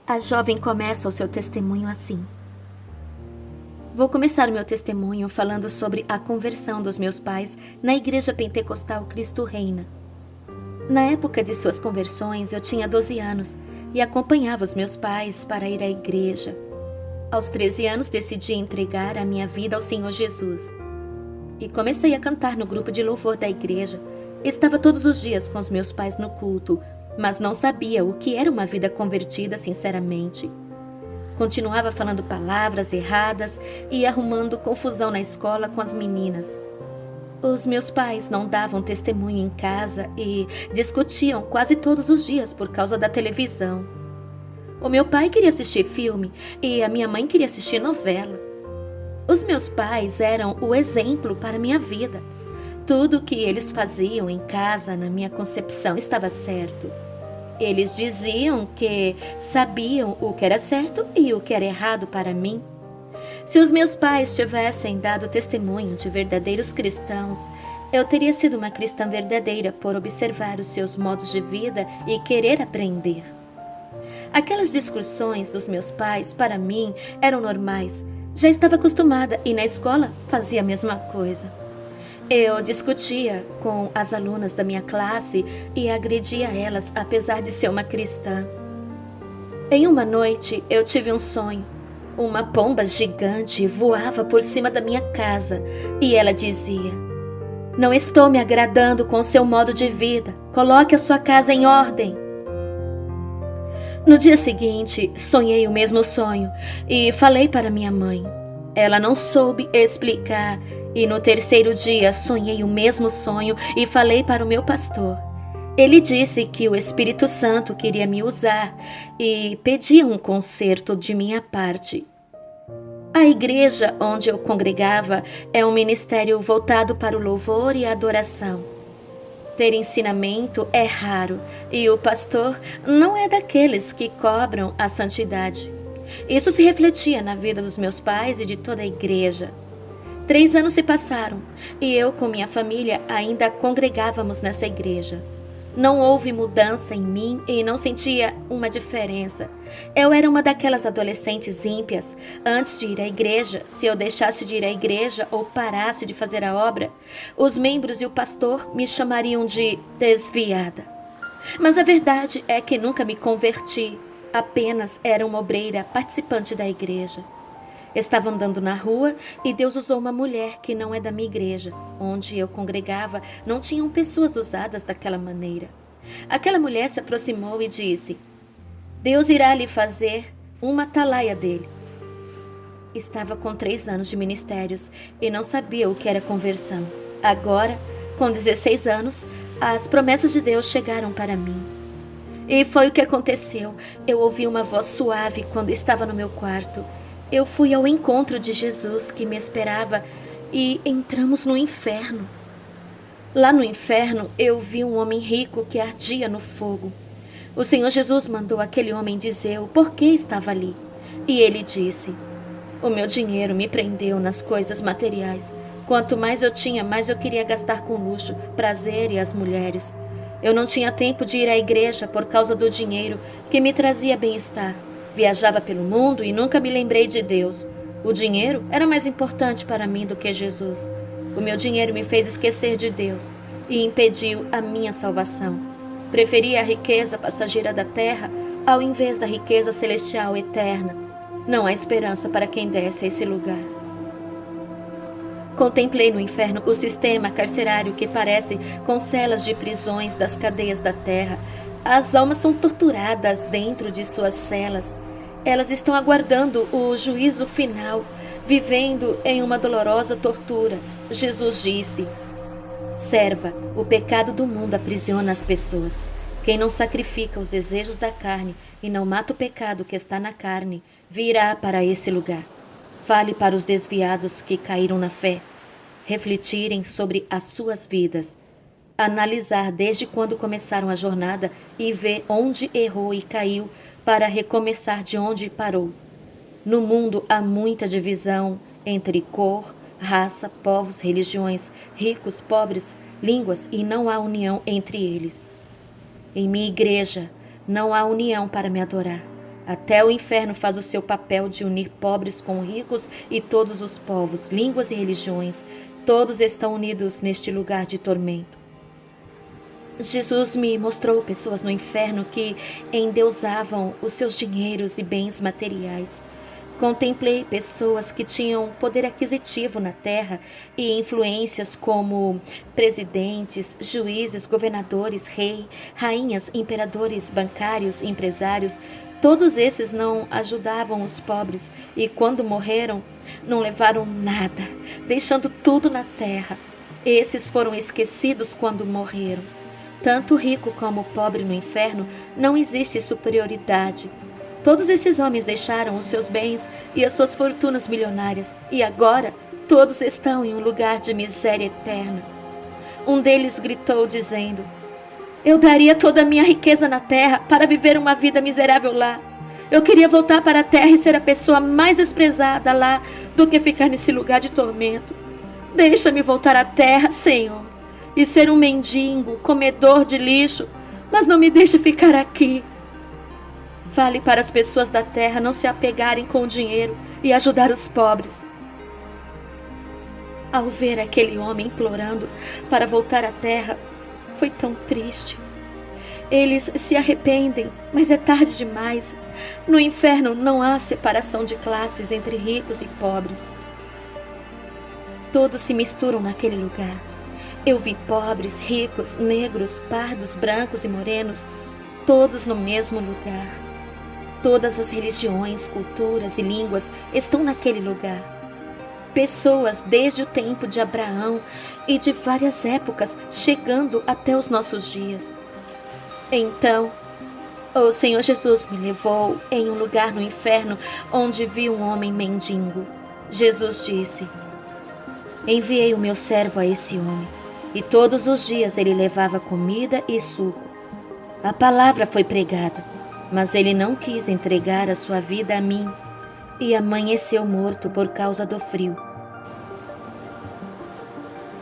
A jovem começa o seu testemunho assim: Vou começar o meu testemunho falando sobre a conversão dos meus pais na Igreja Pentecostal Cristo Reina. Na época de suas conversões, eu tinha 12 anos e acompanhava os meus pais para ir à igreja. Aos 13 anos, decidi entregar a minha vida ao Senhor Jesus. E comecei a cantar no grupo de louvor da igreja. Estava todos os dias com os meus pais no culto, mas não sabia o que era uma vida convertida sinceramente. Continuava falando palavras erradas e arrumando confusão na escola com as meninas. Os meus pais não davam testemunho em casa e discutiam quase todos os dias por causa da televisão. O meu pai queria assistir filme e a minha mãe queria assistir novela. Os meus pais eram o exemplo para minha vida. Tudo o que eles faziam em casa, na minha concepção, estava certo. Eles diziam que sabiam o que era certo e o que era errado para mim. Se os meus pais tivessem dado testemunho de verdadeiros cristãos, eu teria sido uma cristã verdadeira por observar os seus modos de vida e querer aprender. Aquelas discussões dos meus pais, para mim, eram normais. Já estava acostumada e na escola fazia a mesma coisa. Eu discutia com as alunas da minha classe e agredia elas, apesar de ser uma cristã. Em uma noite, eu tive um sonho. Uma pomba gigante voava por cima da minha casa e ela dizia: Não estou me agradando com seu modo de vida. Coloque a sua casa em ordem. No dia seguinte, sonhei o mesmo sonho e falei para minha mãe. Ela não soube explicar e no terceiro dia sonhei o mesmo sonho e falei para o meu pastor. Ele disse que o Espírito Santo queria me usar e pedia um conserto de minha parte. A igreja onde eu congregava é um ministério voltado para o louvor e a adoração. Ter ensinamento é raro e o pastor não é daqueles que cobram a santidade. Isso se refletia na vida dos meus pais e de toda a igreja. 3 anos se passaram e eu com minha família ainda congregávamos nessa igreja. Não houve mudança em mim e não sentia uma diferença. Eu era uma daquelas adolescentes ímpias. Antes de ir à igreja, se eu deixasse de ir à igreja ou parasse de fazer a obra, os membros e o pastor me chamariam de desviada. Mas a verdade é que nunca me converti. Apenas era uma obreira participante da igreja. Estava andando na rua e Deus usou uma mulher que não é da minha igreja. Onde eu congregava, não tinham pessoas usadas daquela maneira. Aquela mulher se aproximou e disse: Deus irá lhe fazer uma atalaia dele. Estava com 3 anos de ministérios e não sabia o que era conversão. Agora, com 16 anos, as promessas de Deus chegaram para mim. E foi o que aconteceu. Eu ouvi uma voz suave quando estava no meu quarto. Eu fui ao encontro de Jesus que me esperava e entramos no inferno. Lá no inferno eu vi um homem rico que ardia no fogo. O Senhor Jesus mandou aquele homem dizer o porquê estava ali. E ele disse: O meu dinheiro me prendeu nas coisas materiais. Quanto mais eu tinha, mais eu queria gastar com luxo, prazer e as mulheres. Eu não tinha tempo de ir à igreja por causa do dinheiro que me trazia bem-estar. Viajava pelo mundo e nunca me lembrei de Deus. O dinheiro era mais importante para mim do que Jesus. O meu dinheiro me fez esquecer de Deus e impediu a minha salvação. Preferi a riqueza passageira da terra ao invés da riqueza celestial eterna. Não há esperança para quem desce a esse lugar. Contemplei no inferno o sistema carcerário que parece com celas de prisões das cadeias da terra. As almas são torturadas dentro de suas celas. Elas estão aguardando o juízo final, vivendo em uma dolorosa tortura. Jesus disse: Serva, o pecado do mundo aprisiona as pessoas. Quem não sacrifica os desejos da carne e não mata o pecado que está na carne, virá para esse lugar. Fale para os desviados que caíram na fé, refletirem sobre as suas vidas, analisar desde quando começaram a jornada e ver onde errou e caiu para recomeçar de onde parou. No mundo há muita divisão entre cor, raça, povos, religiões, ricos, pobres, línguas e não há união entre eles. Em minha igreja não há união para me adorar. Até o inferno faz o seu papel de unir pobres com ricos e todos os povos, línguas e religiões. Todos estão unidos neste lugar de tormento. Jesus me mostrou pessoas no inferno que endeusavam os seus dinheiros e bens materiais. Contemplei pessoas que tinham poder aquisitivo na terra e influências como presidentes, juízes, governadores, rainhas, imperadores, bancários, empresários. Todos esses não ajudavam os pobres e, quando morreram, não levaram nada, deixando tudo na terra. Esses foram esquecidos quando morreram. Tanto o rico como o pobre no inferno não existe superioridade. Todos esses homens deixaram os seus bens e as suas fortunas milionárias e agora todos estão em um lugar de miséria eterna. Um deles gritou dizendo: "Eu daria toda a minha riqueza na terra para viver uma vida miserável lá. Eu queria voltar para a terra e ser a pessoa mais desprezada lá do que ficar nesse lugar de tormento. Deixa-me voltar à terra, Senhor, e ser um mendigo, comedor de lixo, mas não me deixe ficar aqui." Vale para as pessoas da terra não se apegarem com o dinheiro e ajudar os pobres. Ao ver aquele homem implorando para voltar à terra, foi tão triste. Eles se arrependem, mas é tarde demais. No inferno não há separação de classes entre ricos e pobres. Todos se misturam naquele lugar. Eu vi pobres, ricos, negros, pardos, brancos e morenos, todos no mesmo lugar. Todas as religiões, culturas e línguas estão naquele lugar. Pessoas desde o tempo de Abraão e de várias épocas, chegando até os nossos dias. Então, o Senhor Jesus me levou em um lugar no inferno onde vi um homem mendigo. Jesus disse: "Enviei o meu servo a esse homem, e todos os dias ele levava comida e suco. A palavra foi pregada, mas ele não quis entregar a sua vida a mim e amanheceu morto por causa do frio."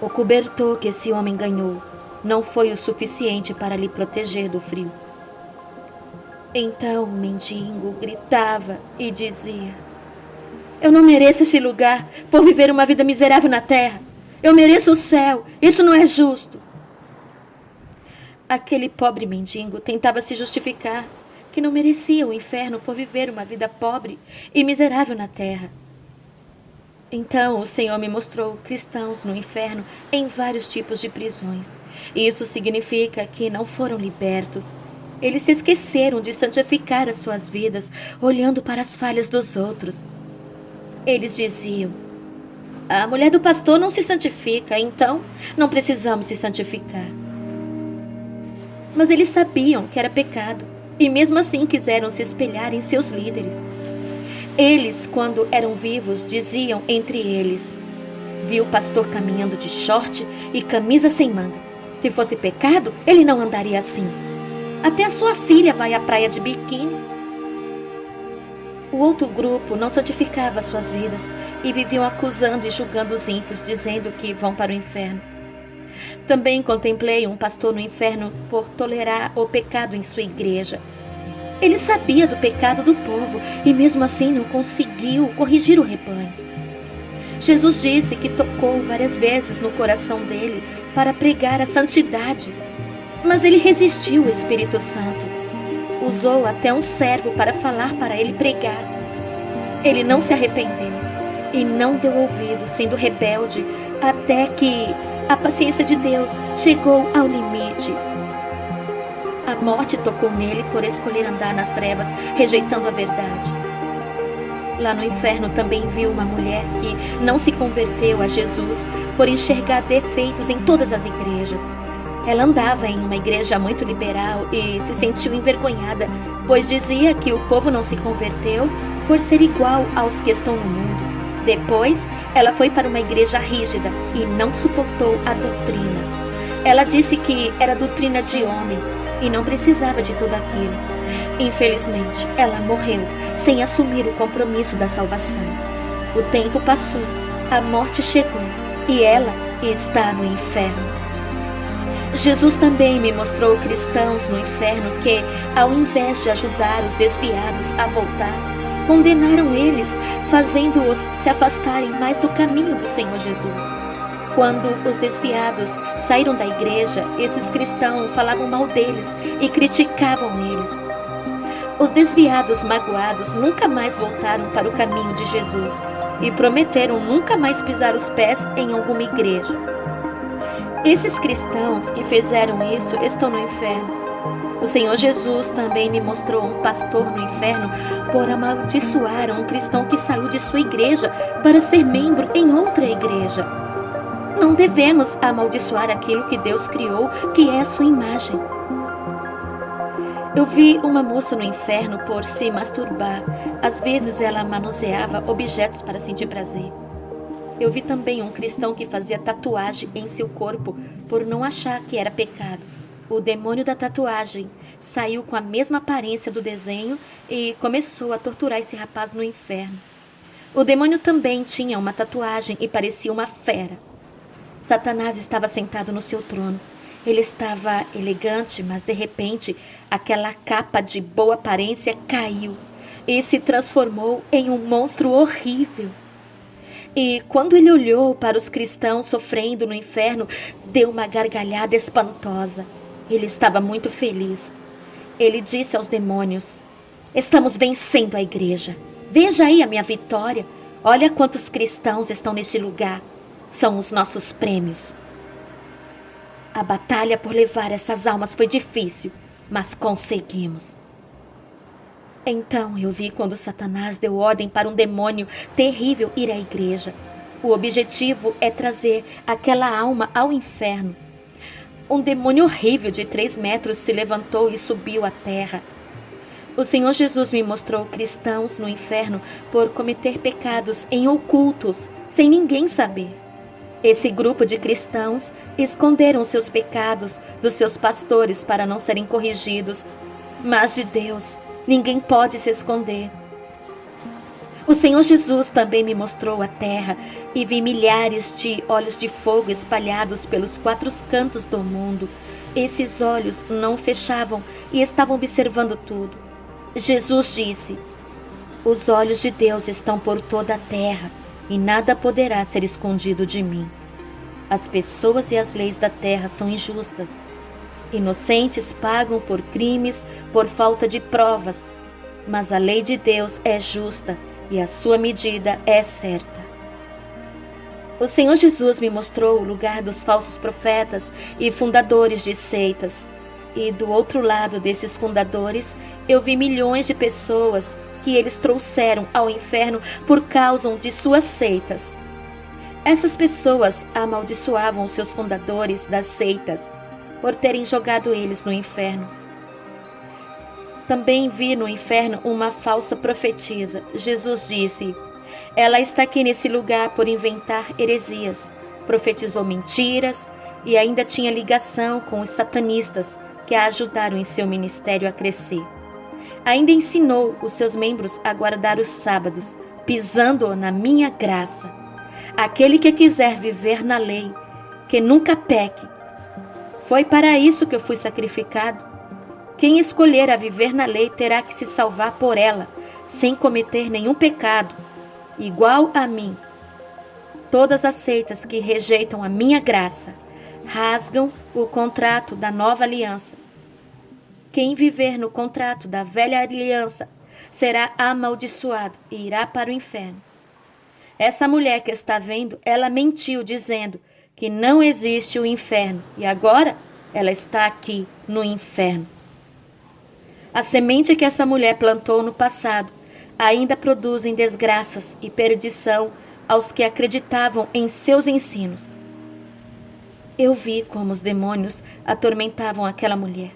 O cobertor que esse homem ganhou não foi o suficiente para lhe proteger do frio. Então o mendigo gritava e dizia: "Eu não mereço esse lugar por viver uma vida miserável na terra. Eu mereço o céu, isso não é justo." Aquele pobre mendigo tentava se justificar que não merecia o inferno por viver uma vida pobre e miserável na terra. Então o Senhor me mostrou cristãos no inferno em vários tipos de prisões. Isso significa que não foram libertos. Eles se esqueceram de santificar as suas vidas, olhando para as falhas dos outros. Eles diziam: "A mulher do pastor não se santifica, então não precisamos se santificar." Mas eles sabiam que era pecado e mesmo assim quiseram se espelhar em seus líderes. Eles, quando eram vivos, diziam entre eles: "Vi o pastor caminhando de short e camisa sem manga. Se fosse pecado, ele não andaria assim. Até a sua filha vai à praia de biquíni." O outro grupo não santificava suas vidas e viviam acusando e julgando os ímpios, dizendo que vão para o inferno. Também contemplei um pastor no inferno por tolerar o pecado em sua igreja. Ele sabia do pecado do povo e mesmo assim não conseguiu corrigir o rebanho. Jesus disse que tocou várias vezes no coração dele para pregar a santidade, mas ele resistiu ao Espírito Santo. Usou até um servo para falar para ele pregar. Ele não se arrependeu e não deu ouvido, sendo rebelde, até que a paciência de Deus chegou ao limite. A morte tocou nele por escolher andar nas trevas, rejeitando a verdade. Lá no inferno também viu uma mulher que não se converteu a Jesus por enxergar defeitos em todas as igrejas. Ela andava em uma igreja muito liberal e se sentiu envergonhada, pois dizia que o povo não se converteu por ser igual aos que estão no mundo. Depois, ela foi para uma igreja rígida e não suportou a doutrina. Ela disse que era doutrina de homem e não precisava de tudo aquilo. Infelizmente, ela morreu sem assumir o compromisso da salvação. O tempo passou, a morte chegou e ela está no inferno. Jesus também me mostrou cristãos no inferno que, ao invés de ajudar os desviados a voltar, condenaram eles, fazendo-os se afastarem mais do caminho do Senhor Jesus. Quando os desviados saíram da igreja, esses cristãos falavam mal deles e criticavam eles. Os desviados magoados nunca mais voltaram para o caminho de Jesus e prometeram nunca mais pisar os pés em alguma igreja. Esses cristãos que fizeram isso estão no inferno. O Senhor Jesus também me mostrou um pastor no inferno por amaldiçoar um cristão que saiu de sua igreja para ser membro em outra igreja. Não devemos amaldiçoar aquilo que Deus criou, que é a sua imagem. Eu vi uma moça no inferno por se masturbar. Às vezes ela manuseava objetos para sentir prazer. Eu vi também um cristão que fazia tatuagem em seu corpo por não achar que era pecado. O demônio da tatuagem saiu com a mesma aparência do desenho e começou a torturar esse rapaz no inferno. O demônio também tinha uma tatuagem e parecia uma fera. Satanás estava sentado no seu trono. Ele estava elegante, mas de repente aquela capa de boa aparência caiu e se transformou em um monstro horrível. E quando ele olhou para os cristãos sofrendo no inferno, deu uma gargalhada espantosa. Ele estava muito feliz. Ele disse aos demônios: "Estamos vencendo a igreja. Veja aí a minha vitória. Olha quantos cristãos estão neste lugar. São os nossos prêmios." A batalha por levar essas almas foi difícil, mas conseguimos. Então eu vi quando Satanás deu ordem para um demônio terrível ir à igreja. O objetivo é trazer aquela alma ao inferno. Um demônio horrível de 3 metros se levantou e subiu à terra. O Senhor Jesus me mostrou cristãos no inferno por cometer pecados em ocultos, sem ninguém saber. Esse grupo de cristãos esconderam seus pecados dos seus pastores para não serem corrigidos, mas de Deus ninguém pode se esconder. O Senhor Jesus também me mostrou a terra e vi milhares de olhos de fogo espalhados pelos 4 cantos do mundo. Esses olhos não fechavam e estavam observando tudo. Jesus disse: "Os olhos de Deus estão por toda a terra e nada poderá ser escondido de mim. As pessoas e as leis da terra são injustas. Inocentes pagam por crimes por falta de provas, mas a lei de Deus é justa e a sua medida é certa." O Senhor Jesus me mostrou o lugar dos falsos profetas e fundadores de seitas. E do outro lado desses fundadores, eu vi milhões de pessoas que eles trouxeram ao inferno por causa de suas seitas. Essas pessoas amaldiçoavam os seus fundadores das seitas por terem jogado eles no inferno. Também vi no inferno uma falsa profetisa. Jesus disse: "Ela está aqui nesse lugar por inventar heresias, profetizou mentiras e ainda tinha ligação com os satanistas que a ajudaram em seu ministério a crescer. Ainda ensinou os seus membros a guardar os sábados, pisando na minha graça. Aquele que quiser viver na lei, que nunca peque. Foi para isso que eu fui sacrificado. Quem escolher a viver na lei terá que se salvar por ela, sem cometer nenhum pecado, igual a mim. Todas as seitas que rejeitam a minha graça rasgam o contrato da nova aliança. Quem viver no contrato da velha aliança será amaldiçoado e irá para o inferno. Essa mulher que está vendo, ela mentiu dizendo que não existe o inferno e agora ela está aqui no inferno. A semente que essa mulher plantou no passado ainda produzem desgraças e perdição aos que acreditavam em seus ensinos. Eu vi como os demônios atormentavam aquela mulher.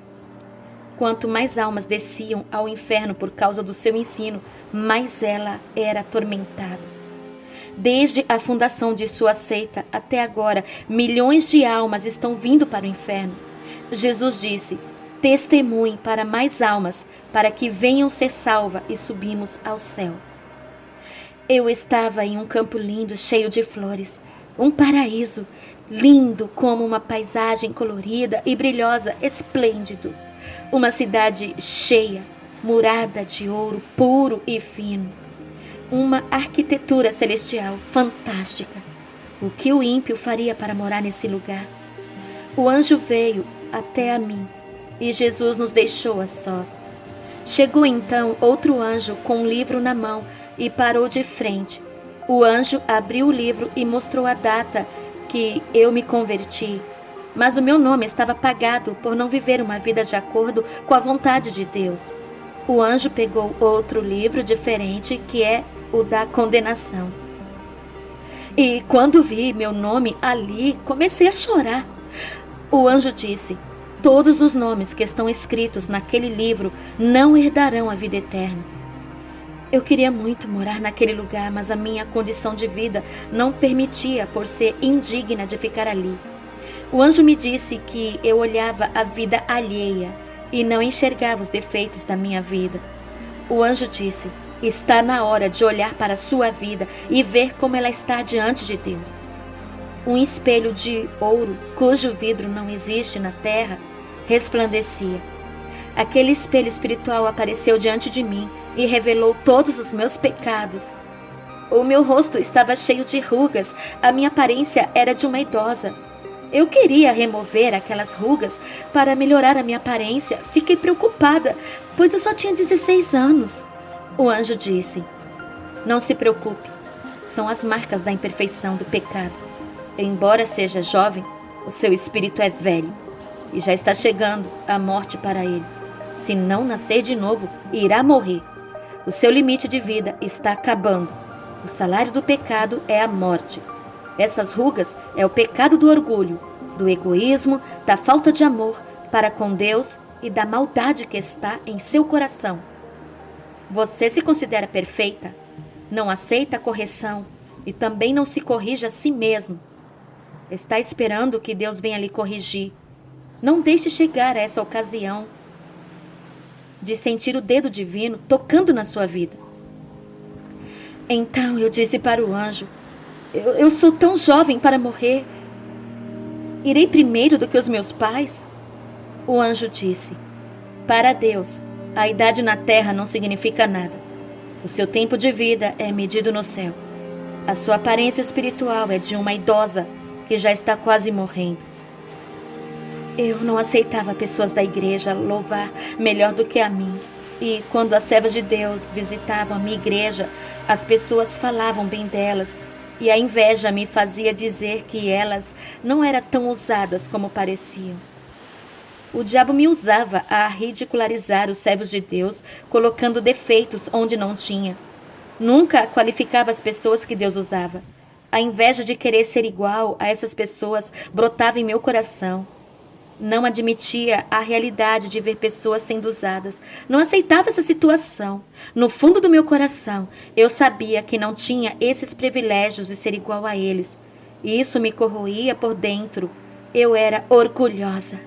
Quanto mais almas desciam ao inferno por causa do seu ensino, mais ela era atormentada. Desde a fundação de sua seita até agora, milhões de almas estão vindo para o inferno. Jesus disse: "Testemunhe para mais almas, para que venham ser salvas e subimos ao céu." Eu estava em um campo lindo, cheio de flores. Um paraíso, lindo como uma paisagem colorida e brilhosa, esplêndido. Uma cidade cheia, murada de ouro puro e fino. Uma arquitetura celestial fantástica. O que o ímpio faria para morar nesse lugar? O anjo veio até a mim e Jesus nos deixou a sós. Chegou então outro anjo com um livro na mão e parou de frente. O anjo abriu o livro e mostrou a data que eu me converti. Mas o meu nome estava apagado por não viver uma vida de acordo com a vontade de Deus. O anjo pegou outro livro diferente, que é o da condenação. E quando vi meu nome ali, comecei a chorar. O anjo disse: todos os nomes que estão escritos naquele livro não herdarão a vida eterna. Eu queria muito morar naquele lugar, mas a minha condição de vida não permitia, por ser indigna de ficar ali. O anjo me disse que eu olhava a vida alheia e não enxergava os defeitos da minha vida. O anjo disse: está na hora de olhar para a sua vida e ver como ela está diante de Deus. Um espelho de ouro, cujo vidro não existe na terra, resplandecia. Aquele espelho espiritual apareceu diante de mim e revelou todos os meus pecados. O meu rosto estava cheio de rugas, a minha aparência era de uma idosa. Eu queria remover aquelas rugas para melhorar a minha aparência. Fiquei preocupada, pois eu só tinha 16 anos. O anjo disse: não se preocupe, são as marcas da imperfeição do pecado. Embora seja jovem, o seu espírito é velho e já está chegando a morte para ele. Se não nascer de novo, irá morrer. O seu limite de vida está acabando. O salário do pecado é a morte. Essas rugas é o pecado do orgulho, do egoísmo, da falta de amor para com Deus e da maldade que está em seu coração. Você se considera perfeita, não aceita a correção e também não se corrige a si mesmo. Está esperando que Deus venha lhe corrigir. Não deixe chegar a essa ocasião de sentir o dedo divino tocando na sua vida. Então eu disse para o anjo: eu sou tão jovem para morrer. Irei primeiro do que os meus pais? O anjo disse: para Deus, a idade na terra não significa nada. O seu tempo de vida é medido no céu. A sua aparência espiritual é de uma idosa que já está quase morrendo. Eu não aceitava pessoas da igreja louvar melhor do que a mim. E quando as servas de Deus visitavam a minha igreja, as pessoas falavam bem delas. E a inveja me fazia dizer que elas não eram tão ousadas como pareciam. O diabo me usava a ridicularizar os servos de Deus, colocando defeitos onde não tinha. Nunca qualificava as pessoas que Deus usava. A inveja de querer ser igual a essas pessoas brotava em meu coração. Não admitia a realidade de ver pessoas sendo usadas. Não aceitava essa situação. No fundo do meu coração, eu sabia que não tinha esses privilégios de ser igual a eles. E isso me corroía por dentro. Eu era orgulhosa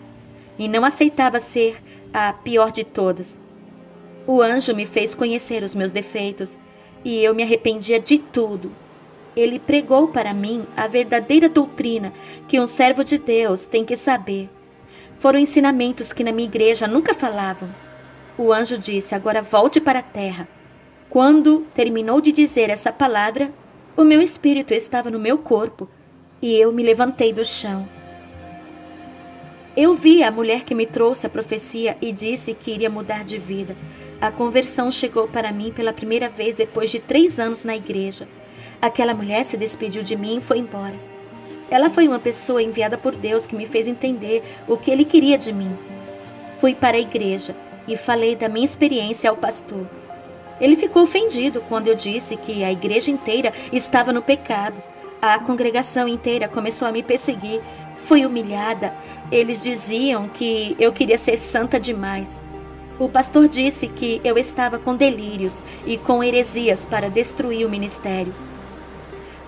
e não aceitava ser a pior de todas. O anjo me fez conhecer os meus defeitos e eu me arrependia de tudo. Ele pregou para mim a verdadeira doutrina que um servo de Deus tem que saber. Foram ensinamentos que na minha igreja nunca falavam. O anjo disse: agora volte para a terra. Quando terminou de dizer essa palavra, o meu espírito estava no meu corpo e eu me levantei do chão. Eu vi a mulher que me trouxe a profecia e disse que iria mudar de vida. A conversão chegou para mim pela primeira vez depois de 3 anos na igreja. Aquela mulher se despediu de mim e foi embora. Ela foi uma pessoa enviada por Deus que me fez entender o que Ele queria de mim. Fui para a igreja e falei da minha experiência ao pastor. Ele ficou ofendido quando eu disse que a igreja inteira estava no pecado. A congregação inteira começou a me perseguir. Fui humilhada. Eles diziam que eu queria ser santa demais. O pastor disse que eu estava com delírios e com heresias para destruir o ministério.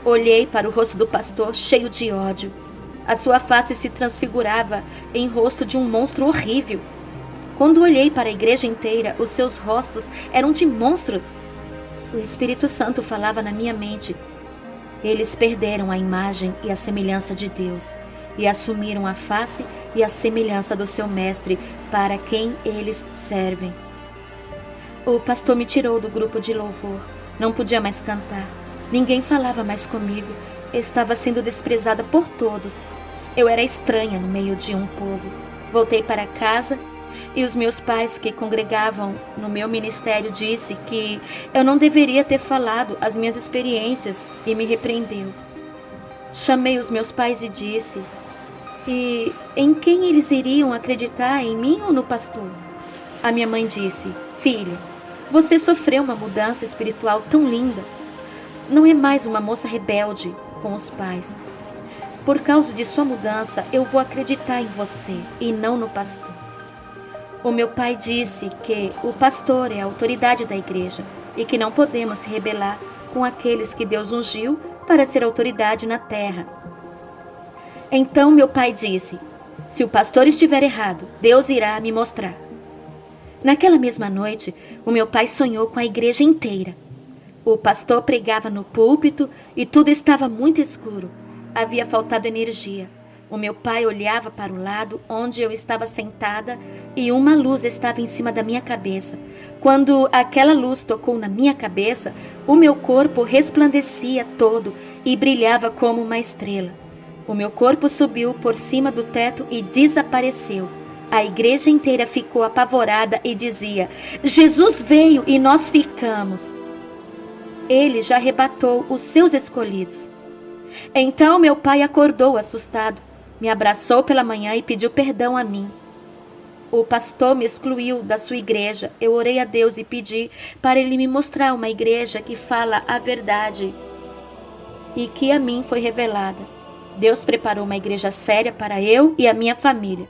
Olhei para o rosto do pastor cheio de ódio. A sua face se transfigurava em rosto de um monstro horrível. Quando olhei para a igreja inteira, os seus rostos eram de monstros. O Espírito Santo falava na minha mente: Eles perderam a imagem e a semelhança de Deus e assumiram a face e a semelhança do seu mestre para quem eles servem. O pastor me tirou do grupo de louvor. Não podia mais cantar. Ninguém falava mais comigo. Estava sendo desprezada por todos. Eu era estranha no meio de um povo. Voltei para casa e os meus pais que congregavam no meu ministério disse que eu não deveria ter falado as minhas experiências e me repreendeu. Chamei os meus pais e disse: e em quem eles iriam acreditar, em mim ou no pastor? A minha mãe disse: filha, você sofreu uma mudança espiritual tão linda. Não é mais uma moça rebelde com os pais. Por causa de sua mudança, eu vou acreditar em você e não no pastor. O meu pai disse que o pastor é a autoridade da igreja e que não podemos se rebelar com aqueles que Deus ungiu para ser autoridade na terra. Então meu pai disse: se o pastor estiver errado, Deus irá me mostrar. Naquela mesma noite, o meu pai sonhou com a igreja inteira. O pastor pregava no púlpito e tudo estava muito escuro. Havia faltado energia. O meu pai olhava para o lado onde eu estava sentada e uma luz estava em cima da minha cabeça. Quando aquela luz tocou na minha cabeça, o meu corpo resplandecia todo e brilhava como uma estrela. O meu corpo subiu por cima do teto e desapareceu. A igreja inteira ficou apavorada e dizia: Jesus veio e nós ficamos. Ele já arrebatou os seus escolhidos. Então meu pai acordou assustado, me abraçou pela manhã e pediu perdão a mim. O pastor me excluiu da sua igreja. Eu orei a Deus e pedi para ele me mostrar uma igreja que fala a verdade e que a mim foi revelada. Deus preparou uma igreja séria para eu e a minha família.